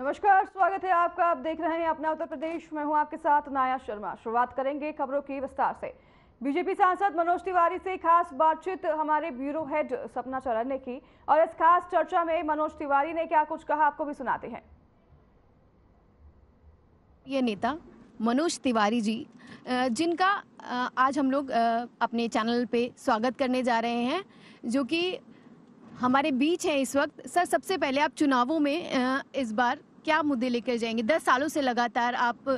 नमस्कार, स्वागत है आपका। आप देख रहे हैं अपना उत्तर प्रदेश। मैं हूं आपके साथ नाया शर्मा। शुरुआत करेंगे खबरों की विस्तार से। बीजेपी सांसद मनोज तिवारी से खास बातचीत हमारे ब्यूरो हेड सपना चरण ने की और इस खास चर्चा में मनोज तिवारी ने क्या कुछ कहा, आपको भी सुनाते हैं। ये नेता मनोज तिवारी जी, जिनका आज हम लोग अपने चैनल पे स्वागत करने जा रहे हैं, जो कि हमारे बीच हैं इस वक्त। सर, सबसे पहले आप चुनावों में इस बार क्या मुद्दे लेकर जाएंगे? 10 सालों से लगातार आप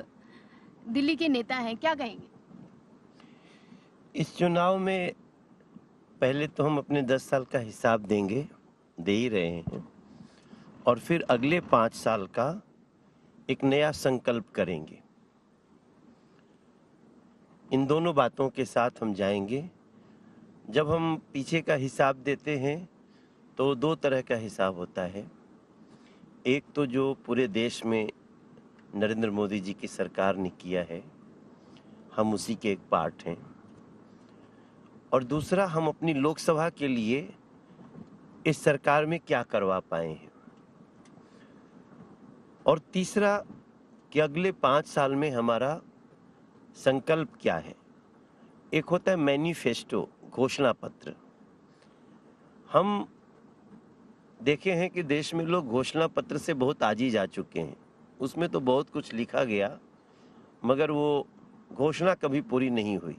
दिल्ली के नेता हैं, क्या कहेंगे? इस चुनाव में पहले तो हम अपने 10 साल का हिसाब देंगे, दे ही रहे हैं, और फिर अगले 5 साल का एक नया संकल्प करेंगे। इन दोनों बातों के साथ हम जाएंगे। जब हम पीछे का हिसाब देते हैं तो दो तरह का हिसाब होता है। एक तो जो पूरे देश में नरेंद्र मोदी जी की सरकार ने किया है, हम उसी के एक पार्ट हैं, और दूसरा हम अपनी लोकसभा के लिए इस सरकार में क्या करवा पाए हैं, और तीसरा कि अगले 5 साल में हमारा संकल्प क्या है। एक होता है मैनिफेस्टो, घोषणा पत्र। हम देखे हैं कि देश में लोग घोषणा पत्र से बहुत आजी जा चुके हैं। उसमें तो बहुत कुछ लिखा गया, मगर वो घोषणा कभी पूरी नहीं हुई।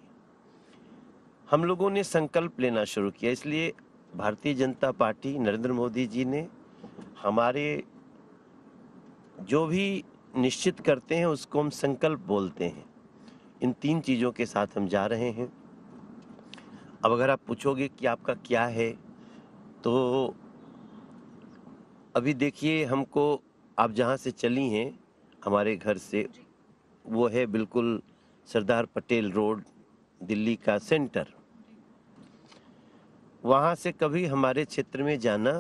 हम लोगों ने संकल्प लेना शुरू किया, इसलिए भारतीय जनता पार्टी, नरेंद्र मोदी जी ने हमारे जो भी निश्चित करते हैं उसको हम संकल्प बोलते हैं। इन 3 चीज़ों के साथ हम जा रहे हैं। अब अगर आप पूछोगे कि आपका क्या है, तो अभी देखिए, हमको आप जहाँ से चली हैं हमारे घर से, वो है बिल्कुल सरदार पटेल रोड, दिल्ली का सेंटर। वहाँ से कभी हमारे क्षेत्र में जाना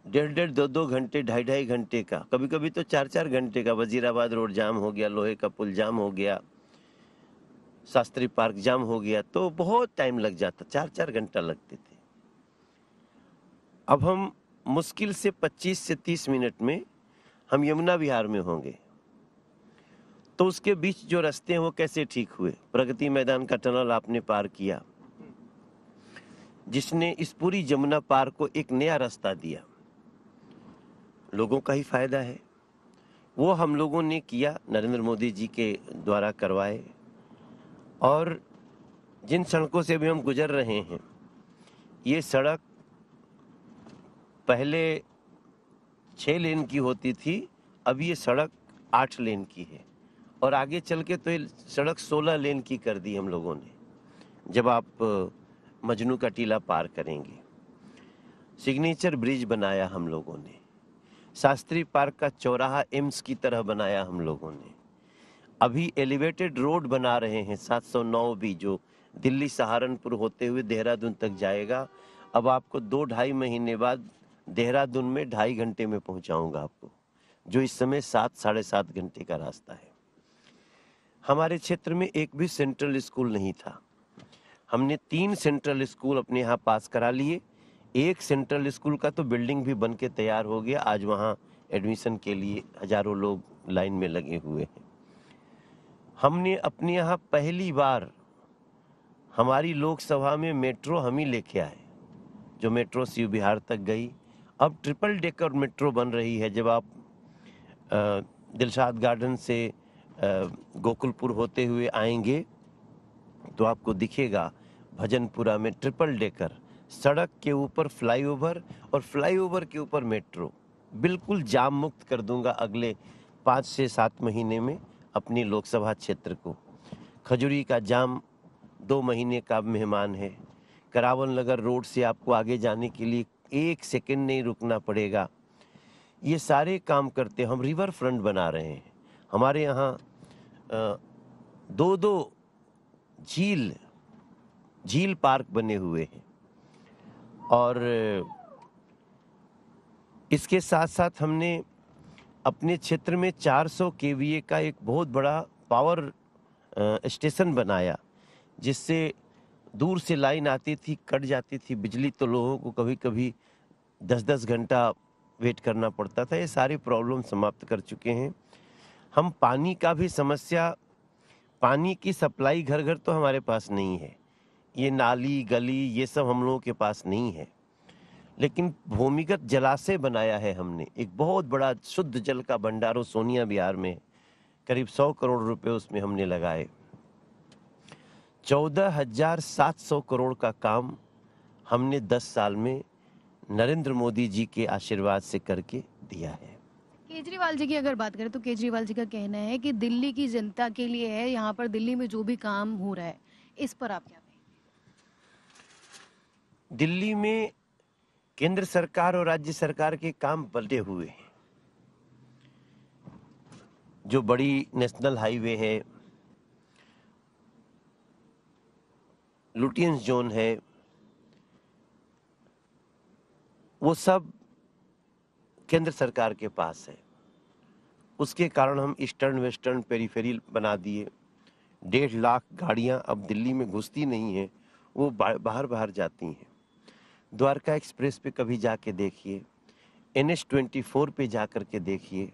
1.5 2 घंटे, 2.5 घंटे का, कभी कभी तो 4 घंटे का। वजीराबाद रोड जाम हो गया, लोहे का पुल जाम हो गया, शास्त्री पार्क जाम हो गया, तो बहुत टाइम लग जाता, 4 घंटा लगते थे। अब हम मुश्किल से 25 से 30 मिनट में हम यमुना विहार में होंगे। तो उसके बीच जो रास्ते हैं वो कैसे ठीक हुए? प्रगति मैदान का टनल आपने पार किया, जिसने इस पूरी जमुना पार को एक नया रास्ता दिया। लोगों का ही फायदा है। वो हम लोगों ने किया, नरेंद्र मोदी जी के द्वारा करवाए। और जिन सड़कों से भी हम गुजर रहे हैं, ये सड़क पहले 6 लेन की होती थी, अब ये सड़क 8 लेन की है, और आगे चल के तो ये सड़क 16 लेन की कर दी हम लोगों ने। जब आप मजनू का टीला पार करेंगे, सिग्नेचर ब्रिज बनाया हम लोगों ने, शास्त्री पार्क का चौराहा एम्स की तरह बनाया हम लोगों ने। अभी एलिवेटेड रोड बना रहे हैं 709 भी, जो दिल्ली सहारनपुर होते हुए देहरादून तक जाएगा। अब आपको 2-2.5 महीने बाद देहरादून में 2.5 घंटे में पहुंचाऊंगा आपको, जो इस समय 7-7.5 घंटे का रास्ता है। हमारे क्षेत्र में एक भी सेंट्रल स्कूल नहीं था। हमने 3 सेंट्रल स्कूल अपने यहाँ पास करा लिए। एक सेंट्रल स्कूल का तो बिल्डिंग भी बन के तैयार हो गया। आज वहाँ एडमिशन के लिए हजारों लोग लाइन में लगे हुए हैं। हमने अपने यहाँ पहली बार हमारी लोकसभा में मेट्रो हम ही लेके आए, जो मेट्रो शिव विहार तक गई। अब ट्रिपल डेकर मेट्रो बन रही है। जब आप दिलशाद गार्डन से गोकुलपुर होते हुए आएंगे तो आपको दिखेगा भजनपुरा में ट्रिपल डेकर, सड़क के ऊपर फ्लाईओवर और फ्लाईओवर के ऊपर मेट्रो। बिल्कुल जाम मुक्त कर दूंगा अगले 5 से 7 महीने में अपनी लोकसभा क्षेत्र को। खजूरी का जाम 2 महीने का मेहमान है। करावल नगर रोड से आपको आगे जाने के लिए 1 सेकंड नहीं रुकना पड़ेगा। ये सारे काम करते हम रिवर फ्रंट बना रहे हैं। हमारे यहाँ 2 झील पार्क बने हुए हैं, और इसके साथ साथ हमने अपने क्षेत्र में 400 केवीए का एक बहुत बड़ा पावर स्टेशन बनाया, जिससे दूर से लाइन आती थी, कट जाती थी बिजली, तो लोगों को कभी कभी 10-10 घंटा वेट करना पड़ता था। ये सारी प्रॉब्लम समाप्त कर चुके हैं हम। पानी का भी समस्या, पानी की सप्लाई घर घर तो हमारे पास नहीं है, ये नाली गली ये सब हम लोगों के पास नहीं है, लेकिन भूमिगत जलाशय बनाया है हमने। एक बहुत बड़ा शुद्ध जल का भंडारो सोनिया बिहार में है। करीब 100 करोड़ रुपए उसमें हमने लगाए। 14,700 करोड़ का काम हमने 10 साल में नरेंद्र मोदी जी के आशीर्वाद से करके दिया है। केजरीवाल जी की अगर बात करें तो केजरीवाल जी का कहना है कि दिल्ली की जनता के लिए है, यहाँ पर दिल्ली में जो भी काम हो रहा है, इस पर आप क्या कहेंगे? दिल्ली में केंद्र सरकार और राज्य सरकार के काम बंटे हुए हैं। जो बड़ी नेशनल हाईवे है, लुटियंस जोन है, वो सब केंद्र सरकार के पास है। उसके कारण हम ईस्टर्न वेस्टर्न पेरिफेरी बना दिए। 1.5 लाख गाड़ियां अब दिल्ली में घुसती नहीं है, वो बाहर बाहर जाती हैं। द्वारका एक्सप्रेस पे कभी जाके देखिए, NH-24 पे जाकर के देखिए।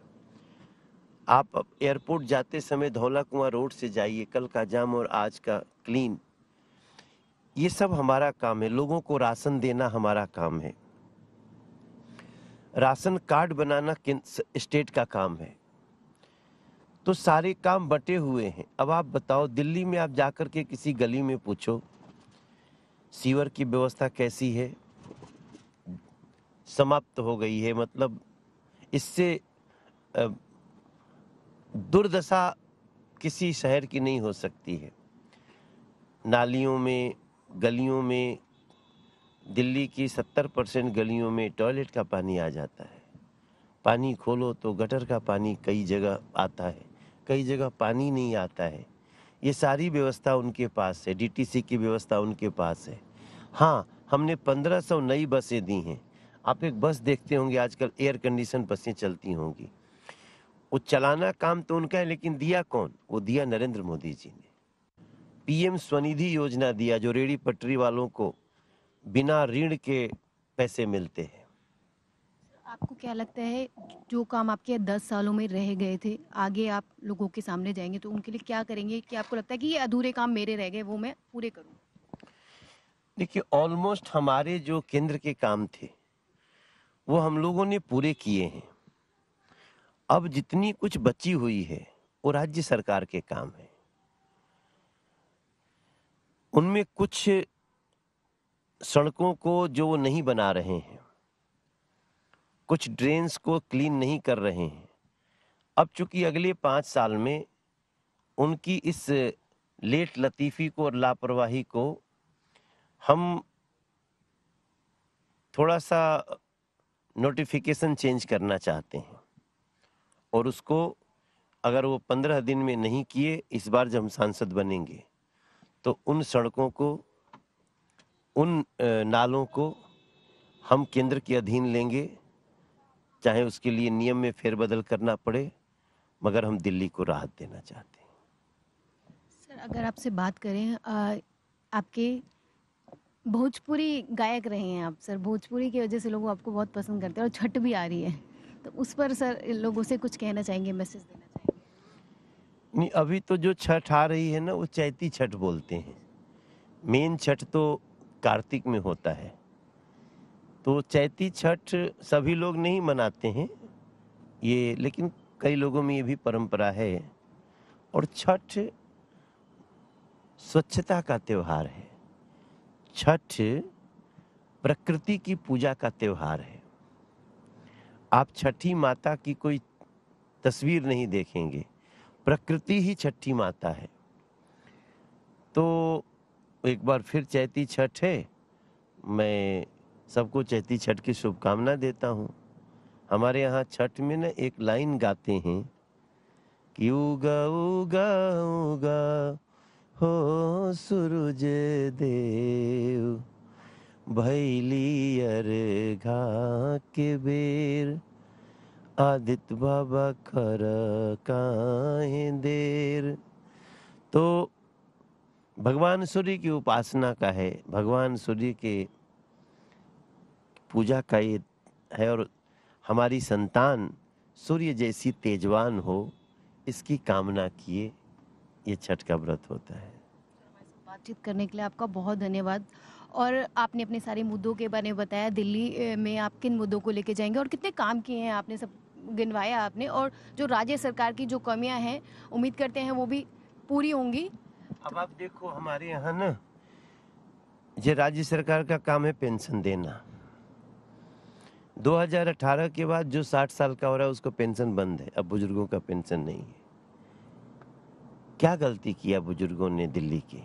आप अब एयरपोर्ट जाते समय धौला कुआं रोड से जाइए, कल का जाम और आज का क्लीन। ये सब हमारा काम है। लोगों को राशन देना हमारा काम है। राशन कार्ड बनाना स्टेट का काम है। तो सारे काम बटे हुए हैं। अब आप बताओ, दिल्ली में आप जाकर के किसी गली में पूछो सीवर की व्यवस्था कैसी है, समाप्त हो गई है। मतलब इससे दुर्दशा किसी शहर की नहीं हो सकती है। नालियों में, गलियों में, दिल्ली की 70% गलियों में टॉयलेट का पानी आ जाता है। पानी खोलो तो गटर का पानी कई जगह आता है, कई जगह पानी नहीं आता है। ये सारी व्यवस्था उनके पास है। DTC की व्यवस्था उनके पास है। हाँ, हमने 1500 नई बसें दी हैं। आप एक बस देखते होंगे आजकल, एयर कंडीशन बसें चलती होंगी। वो चलाना काम तो उनका है, लेकिन दिया कौन? वो दिया नरेंद्र मोदी जी ने। PM स्वनिधि योजना दिया, जो रेहड़ी पटरी वालों को बिना ऋण के पैसे मिलते हैं। आपको क्या लगता है, जो काम आपके 10 सालों में रह गए थे, आगे आप लोगों के सामने जाएंगे तो उनके लिए क्या करेंगे कि आपको लगता है कि ये अधूरे काम मेरे रह गए, वो मैं पूरे करूं? देखिए, ऑलमोस्ट हमारे जो केंद्र के काम थे वो हम लोगों ने पूरे किए हैं। अब जितनी कुछ बची हुई है वो राज्य सरकार के काम है। उनमें कुछ सड़कों को जो वो नहीं बना रहे हैं, कुछ ड्रेन्स को क्लीन नहीं कर रहे हैं। अब चूंकि अगले 5 साल में उनकी इस लेट लतीफी को और लापरवाही को हम थोड़ा सा नोटिफिकेशन चेंज करना चाहते हैं, और उसको अगर वो 15 दिन में नहीं किए, इस बार जब हम सांसद बनेंगे तो उन सड़कों को, उन नालों को हम केंद्र के अधीन लेंगे, चाहे उसके लिए नियम में फेरबदल करना पड़े, मगर हम दिल्ली को राहत देना चाहते हैं। सर, अगर आपसे बात करें, आपके भोजपुरी गायक रहे हैं आप सर, भोजपुरी की वजह से लोग आपको बहुत पसंद करते हैं और छठ भी आ रही है, तो उस पर सर लोगों से कुछ कहना चाहेंगे, मैसेज देना चाहेंगे? नहीं, अभी तो जो छठ आ रही है ना, वो चैती छठ बोलते हैं। मेन छठ तो कार्तिक में होता है, तो चैती छठ सभी लोग नहीं मनाते हैं ये, लेकिन कई लोगों में ये भी परंपरा है। और छठ स्वच्छता का त्योहार है। छठ प्रकृति की पूजा का त्योहार है। आप छठी माता की कोई तस्वीर नहीं देखेंगे, प्रकृति ही छठी माता है। तो एक बार फिर चैती छठ है। मैं सबको चैती छठ की शुभकामना देता हूँ। हमारे यहाँ छठ में ना एक लाइन गाते हैं कि उगा उगा उगा हो सूरज देव, भैली अर्घा के बेर, आदित्य बाबा खर काहे देर। तो भगवान सूर्य की उपासना का है, भगवान सूर्य के पूजा का ये है। और हमारी संतान सूर्य जैसी तेजवान हो, इसकी कामना किए ये छठ का व्रत होता है। बातचीत करने के लिए आपका बहुत धन्यवाद। और आपने अपने सारे मुद्दों के बारे में बताया, दिल्ली में आप किन मुद्दों को लेके जाएंगे और कितने काम किए हैं आपने, सब गिनवाया आपने। और जो राज्य सरकार की जो कमियां हैं, उम्मीद करते हैं वो भी पूरी होंगी। अब आप देखो, हमारे यहाँ ना ये राज्य सरकार का काम है पेंशन देना। 2018 के बाद जो 60 साल का हो रहा है उसको पेंशन बंद है, अब बुजुर्गों का पेंशन नहीं है। क्या गलती किया बुजुर्गों ने दिल्ली के?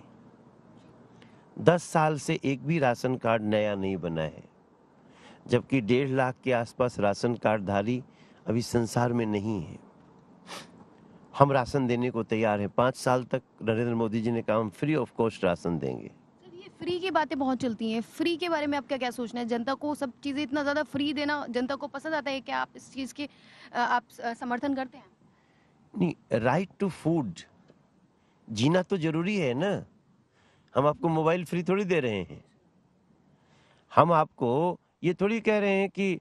10 साल से एक भी राशन कार्ड नया नहीं बना है, जबकि 1.5 लाख के आसपास राशन कार्डधारी अभी संसार में नहीं है। हम राशन देने को तैयार हैं। 5 साल तक नरेंद्र मोदी जी ने कहा हम फ्री ऑफ कॉस्ट राशन देंगे। सर, ये फ्री की बातें बहुत चलती हैं, फ्री के बारे में आपका क्या सोचना है? जनता को सब चीज़ें इतना ज़्यादा फ्री देना जनता को पसंद आता है? क्या आप इस चीज़ के समर्थन करते हैं? नहीं, राइट टू फूड जीना तो जरूरी है ना। हम आपको मोबाइल फ्री थोड़ी दे रहे हैं। हम आपको ये थोड़ी कह रहे हैं कि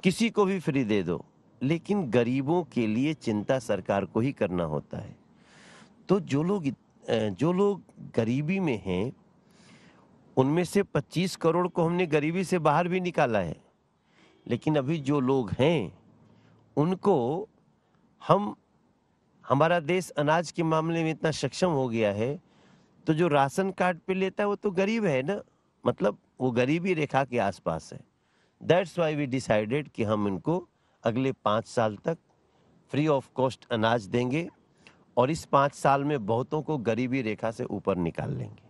किसी को भी फ्री दे दो, लेकिन गरीबों के लिए चिंता सरकार को ही करना होता है। तो जो लोग गरीबी में हैं, उनमें से 25 करोड़ को हमने गरीबी से बाहर भी निकाला है। लेकिन अभी जो लोग हैं उनको हमारा देश अनाज के मामले में इतना सक्षम हो गया है, तो जो राशन कार्ड पे लेता है वो तो गरीब है ना, मतलब वो गरीबी रेखा के आसपास है। दैट्स वाई वी डिसाइडेड कि हम इनको अगले 5 साल तक फ्री ऑफ कॉस्ट अनाज देंगे और इस 5 साल में बहुतों को गरीबी रेखा से ऊपर निकाल लेंगे।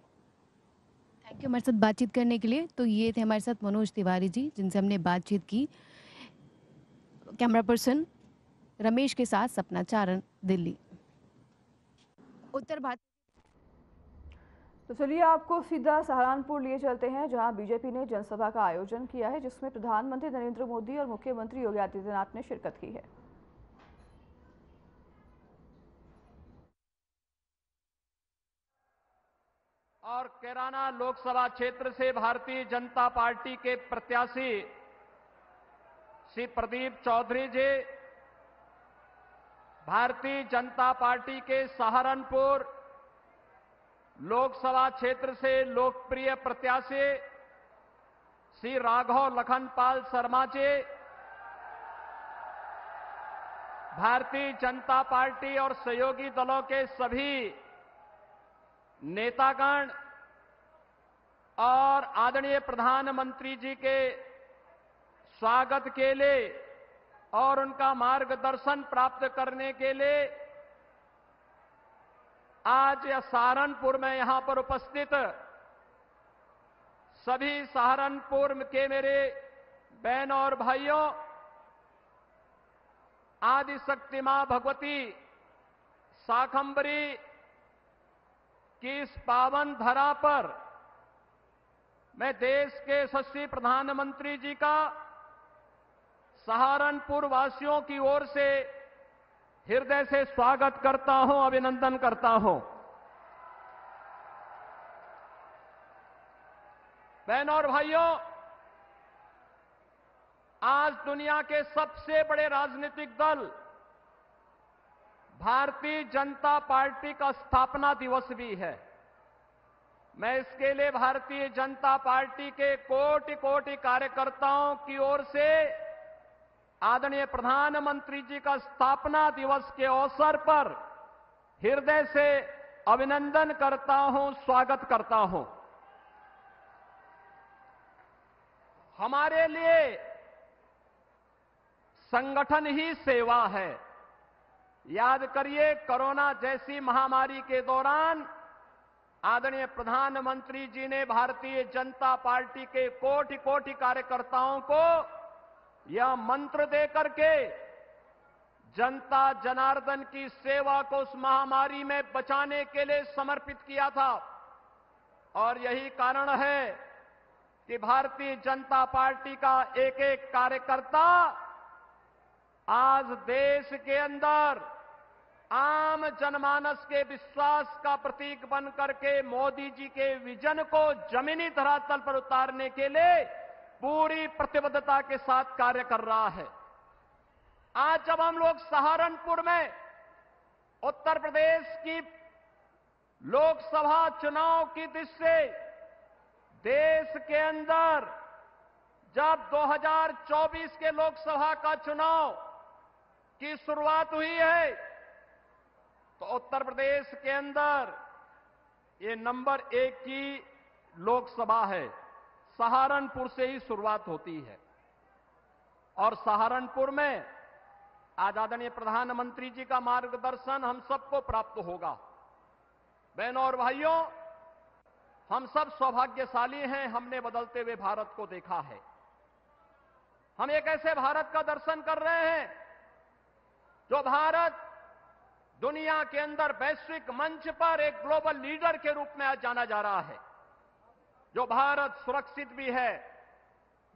थैंक यू हमारे साथ बातचीत करने के लिए। तो ये थे हमारे साथ मनोज तिवारी जी, जिनसे हमने बातचीत की। कैमरा पर्सन रमेश के साथ सपना चारण, दिल्ली। उत्तर भारत। तो चलिए आपको सीधा सहारनपुर लिए चलते हैं, जहां बीजेपी ने जनसभा का आयोजन किया है, जिसमें प्रधानमंत्री नरेंद्र मोदी और मुख्यमंत्री योगी आदित्यनाथ ने शिरकत की है। और कैराना लोकसभा क्षेत्र से भारतीय जनता पार्टी के प्रत्याशी श्री प्रदीप चौधरी जी, भारतीय जनता पार्टी के सहारनपुर लोकसभा क्षेत्र से लोकप्रिय प्रत्याशी श्री राघव लखनपाल शर्मा जी, भारतीय जनता पार्टी और सहयोगी दलों के सभी नेतागण और आदरणीय प्रधानमंत्री जी के स्वागत के लिए और उनका मार्गदर्शन प्राप्त करने के लिए आज सहारनपुर में यहां पर उपस्थित सभी सहारनपुर के मेरे बहन और भाइयों, आदि शक्ति मां भगवती शाकंभरी की इस पावन धरा पर मैं देश के यशस्वी प्रधानमंत्री जी का सहारनपुर वासियों की ओर से हृदय से स्वागत करता हूं, अभिनंदन करता हूं। बहनों और भाइयों, आज दुनिया के सबसे बड़े राजनीतिक दल भारतीय जनता पार्टी का स्थापना दिवस भी है। मैं इसके लिए भारतीय जनता पार्टी के कोटि कोटि कार्यकर्ताओं की ओर से आदरणीय प्रधानमंत्री जी का स्थापना दिवस के अवसर पर हृदय से अभिनंदन करता हूं, स्वागत करता हूं। हमारे लिए संगठन ही सेवा है। याद करिए, कोरोना जैसी महामारी के दौरान आदरणीय प्रधानमंत्री जी ने भारतीय जनता पार्टी के कोटि कोटि कार्यकर्ताओं को यह मंत्र दे करके जनता जनार्दन की सेवा को उस महामारी में बचाने के लिए समर्पित किया था। और यही कारण है कि भारतीय जनता पार्टी का एक एक कार्यकर्ता आज देश के अंदर आम जनमानस के विश्वास का प्रतीक बन करके मोदी जी के विजन को जमीनी धरातल पर उतारने के लिए पूरी प्रतिबद्धता के साथ कार्य कर रहा है। आज जब हम लोग सहारनपुर में उत्तर प्रदेश की लोकसभा चुनाव की दृष्टि से देश के अंदर जब 2024 के लोकसभा का चुनाव की शुरुआत हुई है, तो उत्तर प्रदेश के अंदर ये नंबर 1 की लोकसभा है। सहारनपुर से ही शुरुआत होती है और सहारनपुर में आज आदरणीय प्रधानमंत्री जी का मार्गदर्शन हम सबको प्राप्त होगा। बहनों और भाइयों, हम सब सौभाग्यशाली हैं, हमने बदलते हुए भारत को देखा है। हम एक ऐसे भारत का दर्शन कर रहे हैं जो भारत दुनिया के अंदर वैश्विक मंच पर एक ग्लोबल लीडर के रूप में आज जाना जा रहा है। जो भारत सुरक्षित भी है,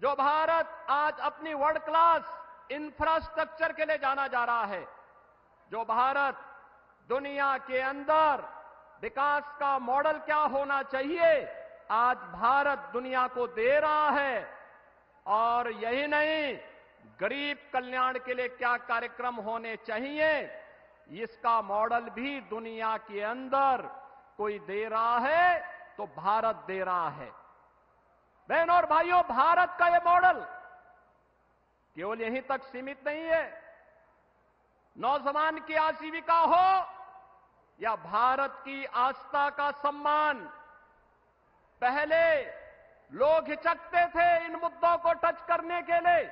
जो भारत आज अपनी वर्ल्ड क्लास इंफ्रास्ट्रक्चर के लिए जाना जा रहा है, जो भारत दुनिया के अंदर विकास का मॉडल क्या होना चाहिए, आज भारत दुनिया को दे रहा है। और यही नहीं, गरीब कल्याण के लिए क्या कार्यक्रम होने चाहिए, इसका मॉडल भी दुनिया के अंदर कोई दे रहा है तो भारत दे रहा है। बहनों और भाइयों, भारत का यह मॉडल केवल यहीं तक सीमित नहीं है। नौजवान की आजीविका हो या भारत की आस्था का सम्मान, पहले लोग हिचकते थे इन मुद्दों को टच करने के लिए,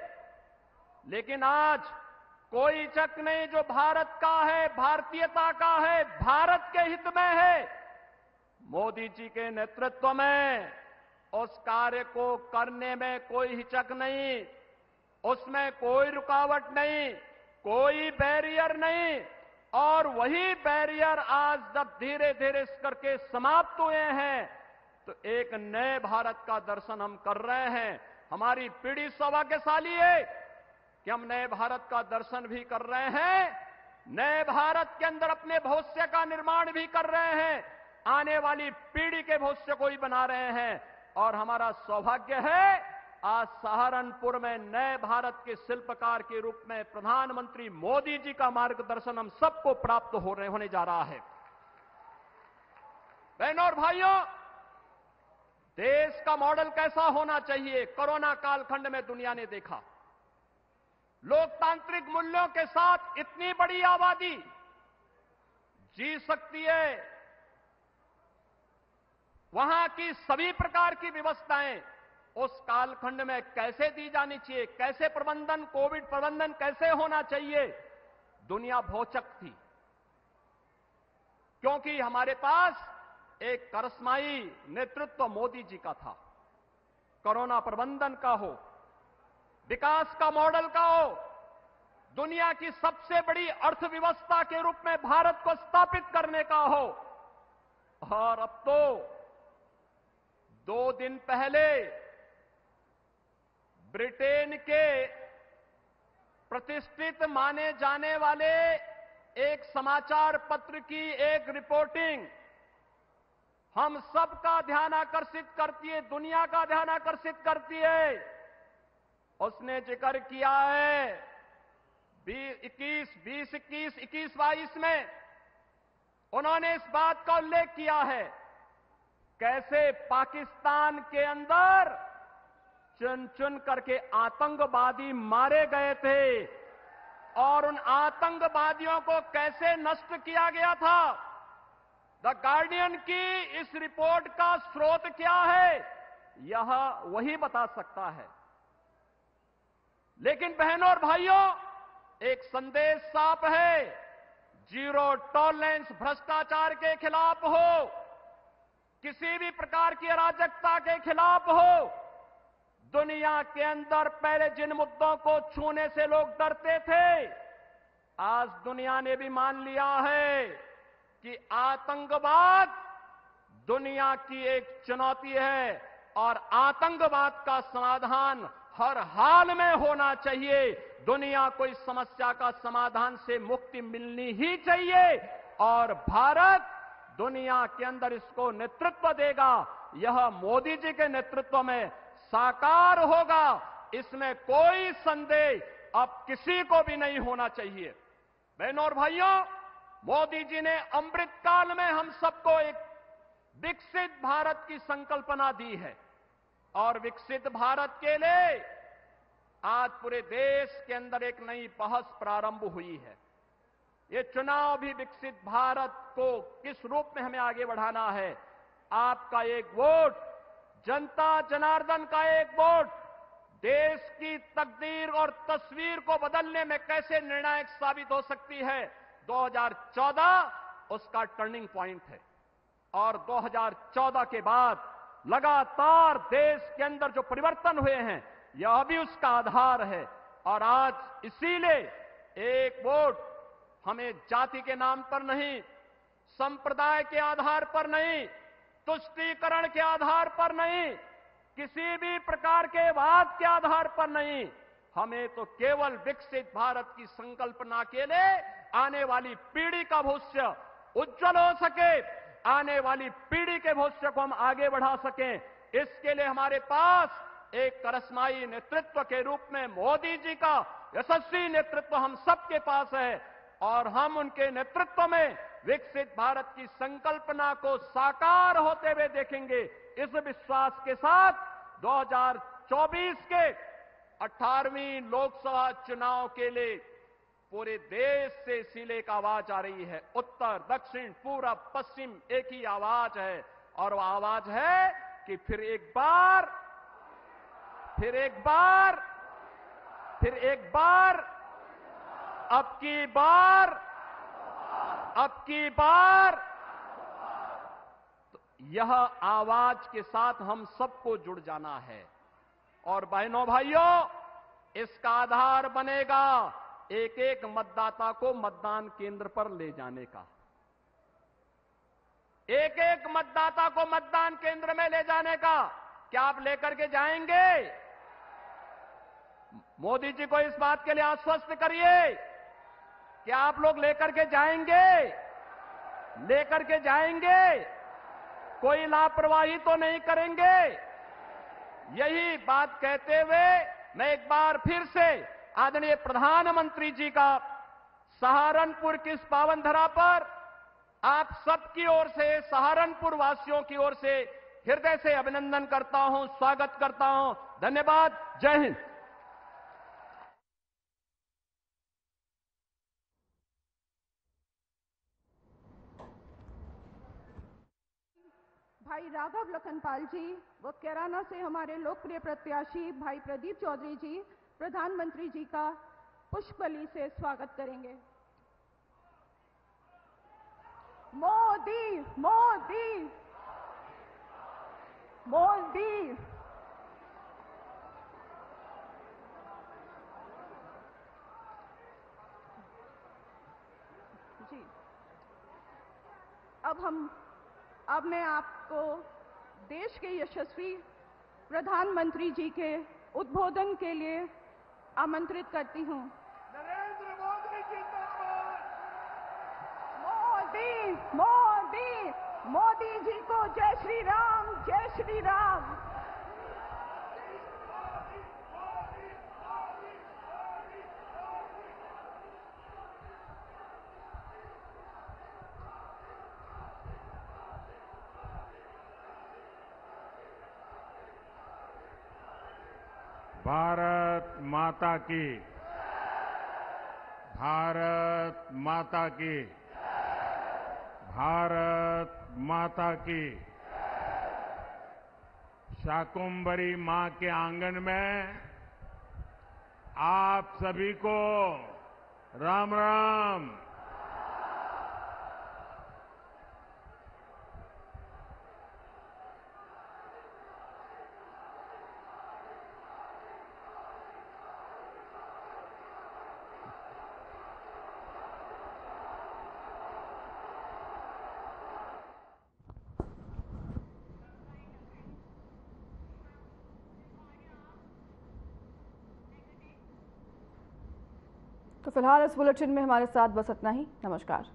लेकिन आज कोई हिचक नहीं। जो भारत का है, भारतीयता का है, भारत के हित में है, मोदी जी के नेतृत्व में उस कार्य को करने में कोई हिचक नहीं, उसमें कोई रुकावट नहीं, कोई बैरियर नहीं। और वही बैरियर आज जब धीरे धीरे इस करके समाप्त हुए हैं, तो एक नए भारत का दर्शन हम कर रहे हैं। हमारी पीढ़ी सौभाग्यशाली है कि हम नए भारत का दर्शन भी कर रहे हैं, नए भारत के अंदर अपने भविष्य का निर्माण भी कर रहे हैं, आने वाली पीढ़ी के भविष्य को ही बना रहे हैं। और हमारा सौभाग्य है आज सहारनपुर में नए भारत के शिल्पकार के रूप में प्रधानमंत्री मोदी जी का मार्गदर्शन हम सबको प्राप्त होने जा रहा है। बहनों और भाइयों, देश का मॉडल कैसा होना चाहिए, कोरोना कालखंड में दुनिया ने देखा। लोकतांत्रिक मूल्यों के साथ इतनी बड़ी आबादी जी सकती है, वहां की सभी प्रकार की व्यवस्थाएं उस कालखंड में कैसे दी जानी चाहिए, कैसे प्रबंधन, कोविड प्रबंधन कैसे होना चाहिए, दुनिया भौचक थी। क्योंकि हमारे पास एक करिश्माई नेतृत्व मोदी जी का था। कोरोना प्रबंधन का हो, विकास का मॉडल का हो, दुनिया की सबसे बड़ी अर्थव्यवस्था के रूप में भारत को स्थापित करने का हो। और अब तो 2 दिन पहले ब्रिटेन के प्रतिष्ठित माने जाने वाले एक समाचार पत्र की एक रिपोर्टिंग हम सबका ध्यान आकर्षित करती है, दुनिया का ध्यान आकर्षित करती है। उसने जिक्र किया है 2021-22 में उन्होंने इस बात का उल्लेख किया है कैसे पाकिस्तान के अंदर चुन चुन करके आतंकवादी मारे गए थे और उन आतंकवादियों को कैसे नष्ट किया गया था। द गार्डियन की इस रिपोर्ट का स्रोत क्या है, यह वही बता सकता है। लेकिन बहनों और भाइयों, एक संदेश साफ है, जीरो टॉलरेंस भ्रष्टाचार के खिलाफ हो, किसी भी प्रकार की अराजकता के खिलाफ हो। दुनिया के अंदर पहले जिन मुद्दों को छूने से लोग डरते थे, आज दुनिया ने भी मान लिया है कि आतंकवाद दुनिया की एक चुनौती है और आतंकवाद का समाधान हर हाल में होना चाहिए। दुनिया को इस समस्या का समाधान से मुक्ति मिलनी ही चाहिए और भारत दुनिया के अंदर इसको नेतृत्व देगा। यह मोदी जी के नेतृत्व में साकार होगा, इसमें कोई संदेह अब किसी को भी नहीं होना चाहिए। बहनों और भाइयों, मोदी जी ने अमृत काल में हम सबको एक विकसित भारत की संकल्पना दी है और विकसित भारत के लिए आज पूरे देश के अंदर एक नई बहस प्रारंभ हुई है। ये चुनाव भी विकसित भारत को किस रूप में हमें आगे बढ़ाना है। आपका एक वोट, जनता जनार्दन का एक वोट देश की तकदीर और तस्वीर को बदलने में कैसे निर्णायक साबित हो सकती है। 2014 उसका टर्निंग पॉइंट है और 2014 के बाद लगातार देश के अंदर जो परिवर्तन हुए हैं, यह भी उसका आधार है। और आज इसीलिए एक वोट हमें जाति के नाम पर नहीं, संप्रदाय के आधार पर नहीं, तुष्टीकरण के आधार पर नहीं, किसी भी प्रकार के वाद के आधार पर नहीं, हमें तो केवल विकसित भारत की संकल्पना के लिए आने वाली पीढ़ी का भविष्य उज्जवल हो सके, आने वाली पीढ़ी के भविष्य को हम आगे बढ़ा सकें, इसके लिए हमारे पास एक करिश्माई नेतृत्व के रूप में मोदी जी का यशस्वी नेतृत्व हम सबके पास है और हम उनके नेतृत्व में विकसित भारत की संकल्पना को साकार होते हुए देखेंगे। इस विश्वास के साथ 2024 के 18वीं लोकसभा चुनाव के लिए पूरे देश से इसीलिए एक आवाज आ रही है। उत्तर, दक्षिण, पूरब, पश्चिम एक ही आवाज है और वो आवाज है कि फिर एक बार अब की बार तो यह आवाज के साथ हम सबको जुड़ जाना है। और बहनों भाइयों, इसका आधार बनेगा एक एक मतदाता को मतदान केंद्र पर ले जाने का। एक एक मतदाता को मतदान केंद्र में ले जाने का। क्या आप लेकर के जाएंगे? मोदी जी को इस बात के लिए आश्वस्त करिए। क्या आप लोग लेकर के जाएंगे? कोई लापरवाही तो नहीं करेंगे? यही बात कहते हुए मैं एक बार फिर से आदरणीय प्रधानमंत्री जी का सहारनपुर की इस पावन धरा पर आप सबकी ओर से, सहारनपुर वासियों की ओर से हृदय से अभिनंदन करता हूं, स्वागत करता हूं। धन्यवाद। जय हिंद। भाई राघव लखनपाल जी व कैराना से हमारे लोकप्रिय प्रत्याशी भाई प्रदीप चौधरी जी प्रधानमंत्री जी का पुष्पबली से स्वागत करेंगे। मोदी मोदी मोदी। जी, अब मैं आपको देश के यशस्वी प्रधानमंत्री जी के उद्बोधन के लिए आमंत्रित करती हूं। नरेंद्र मोदी जिंदाबाद। मोदी मोदी मोदी जी को जय श्री राम, जय श्री राम। भारत माता की, भारत माता की, भारत माता की। शाकुंभरी मां के आंगन में आप सभी को राम राम। तो फिलहाल इस बुलेटिन में हमारे साथ बस इतना ही। नमस्कार।